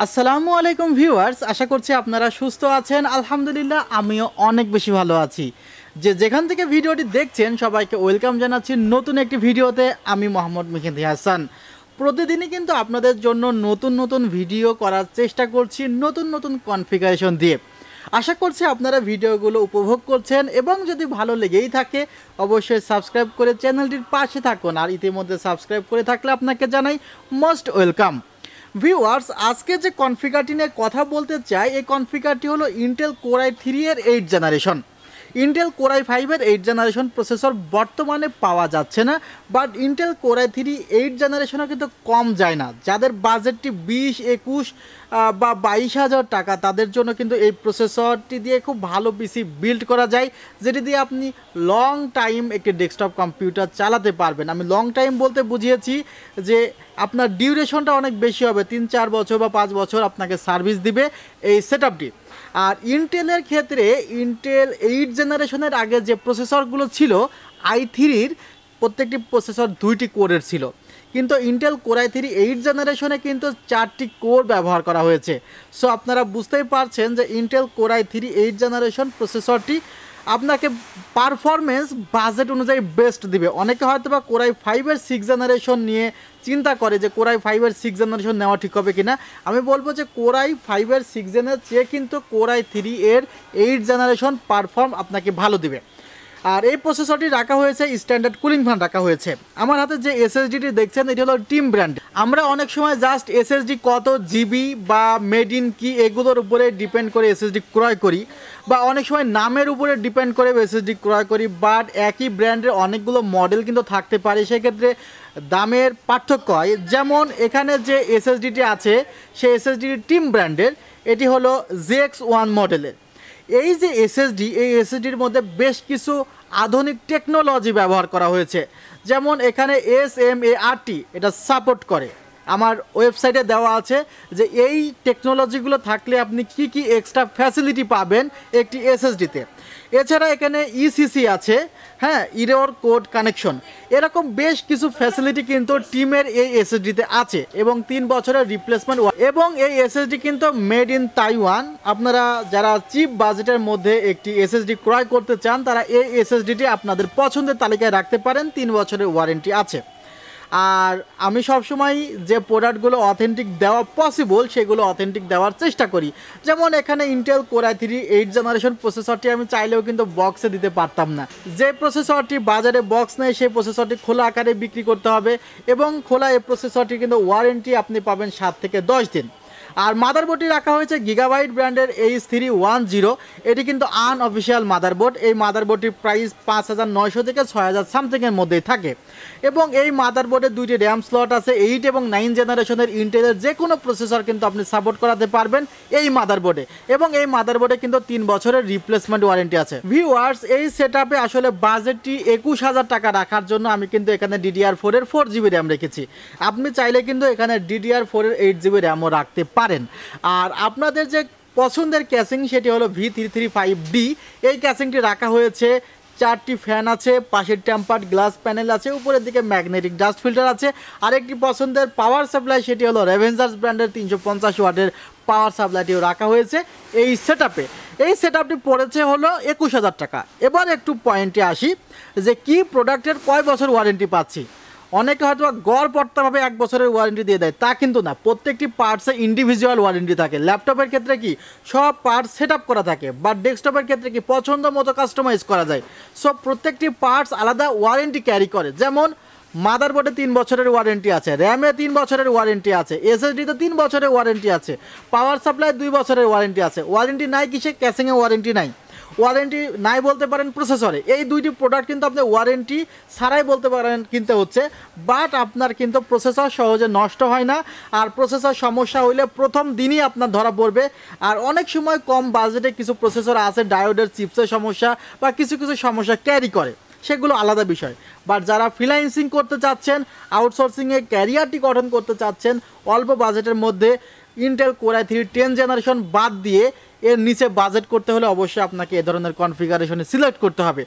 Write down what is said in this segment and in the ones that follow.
আসসালামু আলাইকুম ভিউয়ার্স, আশা করছি আপনারা সুস্থ আছেন। আলহামদুলিল্লাহ আমিও অনেক বেশি ভালো আছি। যেখান থেকে ভিডিওটি দেখছেন সবাইকে ওয়েলকাম জানাচ্ছি নতুন একটি ভিডিওতে। আমি মোহাম্মদ মেহেদি হাসান। প্রতিদিনই কিন্তু আপনাদের জন্য নতুন নতুন ভিডিও করার চেষ্টা করছি, নতুন নতুন কনফিগারেশন দিয়ে। আশা করছি আপনারা ভিডিওগুলো উপভোগ করছেন এবং যদি ভালো লেগেই থাকে অবশ্যই সাবস্ক্রাইব করে চ্যানেলটির পাশে থাকুন। আর ইতিমধ্যে সাবস্ক্রাইব করে থাকলে আপনাকে জানাই মোস্ট ওয়েলকাম। ভিউয়ার্স, আজকে যে কনফিগারটি নিয়ে কথা বলতে চাই, এই কনফিগারটি হলো ইন্টেল কোর i3 এর 8 জেনারেশন। ইন্টেল কোর i5 এর 8 জেনারেশন প্রসেসর বর্তমানে পাওয়া যাচ্ছে না, বাট ইন্টেল কোর i3 8 জেনারেশনও কিন্তু কম যায় না। যাদের বাজেটটি 20-21 বা 22,000 টাকা, তাদের জন্য কিন্তু এই প্রসেসরটি দিয়ে খুব ভালো পিসি বিল্ড করা যায়, যেটি দিয়ে আপনি লং টাইম একটি ডেস্কটপ কম্পিউটার চালাতে পারবেন। আমি লং টাইম বলতে বুঝিয়েছি যে আপনার ডিউরেশনটা অনেক বেশি হবে, 3-4 বছর বা 5 বছর আপনাকে সার্ভিস দিবে এই সেটআপটি। আর ইন্টেলের ক্ষেত্রে ইন্টেল 8 জেনারেশনের আগে যে প্রসেসরগুলো ছিল i3-র, প্রত্যেকটি প্রসেসর 2টি কোরের ছিল, কিন্তু ইন্টেল কোর i3 8 জেনারেশনে কিন্তু 4টি কোর ব্যবহার করা হয়েছে। সো আপনারা বুঝতেই পারছেন যে ইন্টেল কোর i3 8 জেনারেশন প্রসেসরটি আপনাকে পারফরমেন্স বাজেট অনুযায়ী বেস্ট দিবে। অনেকে হয়তো বা কোর i5 এর 6 জেনারেশন নিয়ে চিন্তা করে যে কোর i5 এর 6 জেনারেশন নেওয়া ঠিক হবে কিনা। আমি বলবো যে কোর i5 এর 6 জেনের চেয়ে কিন্তু কোর i3 এর 8 জেনারেশন পারফর্ম আপনাকে ভালো দিবে। আর এই প্রসেসরটি রাখা হয়েছে স্ট্যান্ডার্ড কুলিং ফ্যান রাখা হয়েছে। আমার হাতে যে এসএসডিটি দেখছেন এটি হলো টিম ব্র্যান্ড। আমরা অনেক সময় জাস্ট এসএসডি কত জিবি বা মেড ইন কি এগুলোর উপরে ডিপেন্ড করে এসএসডি ক্রয় করি, বা অনেক সময় নামের উপরে ডিপেন্ড করে এসএসডি ক্রয় করি, বাট একই ব্র্যান্ডের অনেকগুলো মডেল কিন্তু থাকতে পারে, সেক্ষেত্রে দামের পার্থক্য হয়। যেমন এখানে যে এসএসডিটি আছে সেই এসএসডিটি টিম ব্র্যান্ডের, এটি হলো ZX1 মডেলের। এই যে এসএসডি, এই এসএসডির মধ্যে বেশ কিছু আধুনিক টেকনোলজি ব্যবহার করা হয়েছে। যেমন এখানে SMART এটা সাপোর্ট করে। আমার ওয়েবসাইটে দেওয়া আছে যে এই টেকনোলজিগুলো থাকলে আপনি কি কি এক্সট্রা ফ্যাসিলিটি পাবেন একটি এসএসডিতে। এছাড়া এখানে ইসিসি আছে, হ্যাঁ, ইরর কোড কানেকশন, এরকম বেশ কিছু ফ্যাসিলিটি কিন্তু টিমের এই এসএসডিতে আছে এবং 3 বছরের রিপ্লেসমেন্ট। এবং এই এসএসডি কিন্তু মেড ইন তাইওয়ান। আপনারা যারা চিপ বাজেটের মধ্যে একটি এসএসডি ক্রয় করতে চান তারা এই এসএসডিটি আপনাদের পছন্দের তালিকায় রাখতে পারেন, 3 বছরের ওয়ারেন্টি আছে। আর আমি সবসময় যে প্রোডাক্টগুলো অথেন্টিক দেওয়া পসিবল সেগুলো অথেন্টিক দেওয়ার চেষ্টা করি। যেমন এখানে ইন্টেল কোর i3 8 জেনারেশন প্রসেসরটি আমি চাইলেও কিন্তু বক্সে দিতে পারতাম না। যে প্রসেসরটি বাজারে বক্স নেই সেই প্রসেসরটি খোলা আকারে বিক্রি করতে হবে, এবং খোলা এই প্রসেসরটি কিন্তু ওয়ারেন্টি আপনি পাবেন 7 থেকে 10 দিন। আর মাদারবোর্ডটি রাখা হয়েছে গিগাবাইট ব্র্যান্ডের H310। এটি কিন্তু আনঅফিসিয়াল মাদারবোর্ড। এই মাদারবোর্ডটির প্রাইস 5,900 থেকে 6,000 সামথিংয়ের মধ্যেই থাকে। এবং এই মাদারবোর্ডে 2টি র্যাম স্লট আছে। 8 এবং 9 জেনারেশনের ইন্টেলের যে কোনো প্রসেসর কিন্তু আপনি সাপোর্ট করাতে পারবেন এই মাদারবোর্ডে, এবং এই মাদারবোর্ডে কিন্তু 3 বছরের রিপ্লেসমেন্ট ওয়ারেন্টি আছে। ভিউয়ার্স, এই সেটআপে আসলে বাজেটটি 21,000 টাকা রাখার জন্য আমি কিন্তু এখানে DDR4 এর 4GB র্যাম রেখেছি। আপনি চাইলে কিন্তু এখানে DDR4 এর 8GB র্যামও রাখতে পারেন। আর আপনাদের যে পছন্দের ক্যাসিং সেটি হলো V335D। এই ক্যাসিংটি রাখা হয়েছে, 4টি ফ্যান আছে, পাশের টেম্পার্ড গ্লাস প্যানেল আছে, উপরের দিকে ম্যাগনেটিক ডাস্ট ফিল্টার আছে। আরেকটি পছন্দের পাওয়ার সাপ্লাই সেটি হলো রেভেঞ্জার্স ব্র্যান্ডের 350 ওয়াটের পাওয়ার সাপ্লাইটিও রাখা হয়েছে এই সেটআপে। এই সেটআপটি পড়েছে হলো 21,000 টাকা। এবার একটু পয়েন্টে আসি যে কি প্রোডাক্টের কয় বছর ওয়ারেন্টি পাচ্ছি। অনেকে হয়তো গড়পড়তাভাবে 1 বছরের ওয়ারেন্টি দিয়ে দেয়, তা কিন্তু না। প্রত্যেকটি পার্টসে ইন্ডিভিজুয়াল ওয়ারেন্টি থাকে। ল্যাপটপের ক্ষেত্রে কি সব পার্টস সেট আপ করা থাকে, বাট ডেস্কটপের ক্ষেত্রে কি পছন্দ মতো কাস্টমাইজ করা যায়। সব প্রত্যেকটি পার্টস আলাদা ওয়ারেন্টি ক্যারি করে। যেমন মাদারবোর্ডে 3 বছরের ওয়ারেন্টি আছে, র্যামে 3 বছরের ওয়ারেন্টি আছে, এসএসডিতে 3 বছরের ওয়ারেন্টি আছে, পাওয়ার সাপ্লাই 2 বছরের ওয়ারেন্টি আছে। ওয়ারেন্টি নাই কিসে? ক্যাসিংয়ে ওয়ারেন্টি নাই। ওয়ারেন্টি নাই বলতে পারেন প্রসেসরে। এই 2টি প্রোডাক্ট কিন্তু আপনি ওয়ারেন্টি ছাড়াই বলতে পারেন কিনতে হচ্ছে, বাট আপনার কিন্তু প্রসেসর সহজে নষ্ট হয় না। আর প্রসেসর সমস্যা হইলে প্রথম দিনই আপনার ধরা পড়বে। আর অনেক সময় কম বাজেটে কিছু প্রসেসর আছে, ডায়োডের চিপসের সমস্যা বা কিছু কিছু সমস্যা ক্যারি করে, সেগুলো আলাদা বিষয়। বাট যারা ফ্রিল্যান্সিং করতে চাচ্ছেন, আউটসোর্সিংয়ে ক্যারিয়ারটি গঠন করতে চাচ্ছেন অল্প বাজেটের মধ্যে, ইন্টেল কোর i3 10 জেনারেশন বাদ দিয়ে এর নিচে বাজেট করতে হলে অবশ্যই আপনাকে এই ধরনের কনফিগারেশনে সিলেক্ট করতে হবে।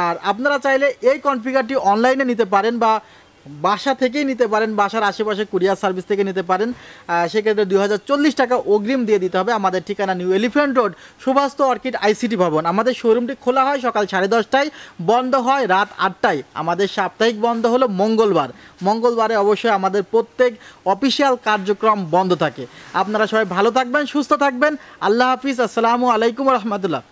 আর আপনারা চাইলে এই কনফিগারটি অনলাইনে নিতে পারেন বা বাসা থেকেই নিতে পারেন, বাসার আশেপাশে কুরিয়ার সার্ভিস থেকে নিতে পারেন। সেক্ষেত্রে 2040 টাকা অগ্রিম দিয়ে দিতে হবে। আমাদের ঠিকানা new elephant road, Subastu orchid ICT ভবন। আমাদের শোরুমটি খোলা হয় সকাল 10:30টায়, বন্ধ হয় রাত 8টায়। আমাদের সাপ্তাহিক বন্ধ হলো মঙ্গলবার। মঙ্গলবারে অবশ্যই আমাদের প্রত্যেক অফিসিয়াল কার্যক্রম বন্ধ থাকে। আপনারা সবাই ভালো থাকবেন, সুস্থ থাকবেন। আল্লাহ হাফিজ, আসসালামু আলাইকুম রহমতুল্লাহ।